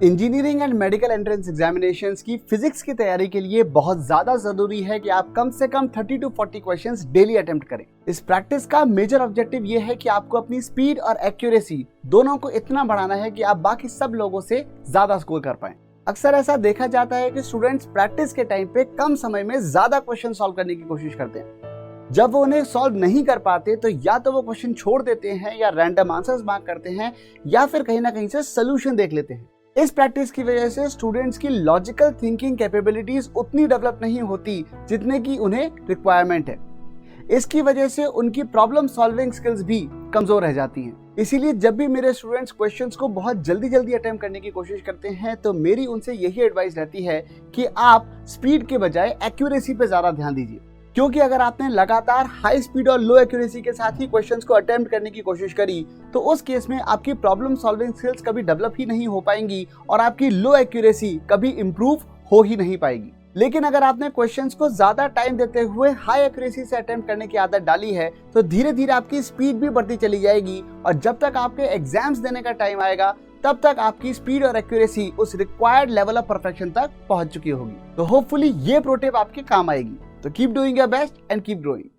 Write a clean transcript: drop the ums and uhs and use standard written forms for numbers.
Engineering and medical entrance examinations की physics की तैयारी के लिए बहुत ज्यादा जरूरी है कि आप कम से कम 30 to 40 क्वेश्चंस डेली अटेम्प्ट करें। इस प्रैक्टिस का मेजर ऑब्जेक्टिव ये है कि आपको अपनी स्पीड और एक्यूरेसी दोनों को इतना बढ़ाना है कि आप बाकी सब लोगों से ज्यादा स्कोर कर पाएं। अक्सर ऐसा देखा जाता है कि स्टूडेंट्स प्रैक्टिस के टाइम पे कम समय में ज्यादा क्वेश्चन सॉल्व करने की कोशिश करते हैं। जब वो उन्हें सॉल्व नहीं कर पाते तो या तो वो क्वेश्चन छोड़ देते हैं या रैंडम आंसर्स मार्क करते हैं या फिर कहीं ना कहीं से सोल्यूशन देख लेते हैं। इस प्रैक्टिस की वजह से स्टूडेंट्स की लॉजिकल थिंकिंग कैपेबिलिटीज उतनी डेवलप नहीं होती जितने की उन्हें रिक्वायरमेंट है। इसकी वजह से उनकी प्रॉब्लम सॉल्विंग स्किल्स भी कमजोर रह जाती हैं। इसीलिए जब भी मेरे स्टूडेंट्स क्वेश्चंस को बहुत जल्दी अटेम्प्ट करने की कोशिश करते हैं तो मेरी उनसे यही एडवाइस रहती है कि आप स्पीड के बजाय एक्यूरेसी पे ज्यादा ध्यान दीजिए, क्योंकि अगर आपने लगातार हाई स्पीड और लो एक्यूरेसी के साथ ही क्वेश्चंस को अटेम्प्ट करने की कोशिश करी तो उस केस में आपकी प्रॉब्लम सॉल्विंग स्किल्स कभी डेवलप ही नहीं हो पाएंगी और आपकी लो एक्यूरेसी कभी इंप्रूव हो ही नहीं पाएगी। लेकिन अगर आपने क्वेश्चंस को ज्यादा टाइम देते हुए हाई एक्यूरेसी से अटेम्प्ट करने की आदत डाली है तो धीरे धीरे आपकी स्पीड भी बढ़ती चली जाएगी और जब तक आपके एग्जाम्स देने का टाइम आएगा तब तक आपकी स्पीड और एक्यूरेसी उस रिक्वायर्ड लेवल ऑफ परफेक्शन तक पहुंच चुकी होगी। तो होपफुली ये प्रो टिप आपके काम आएगी। तो keep doing your best and keep growing.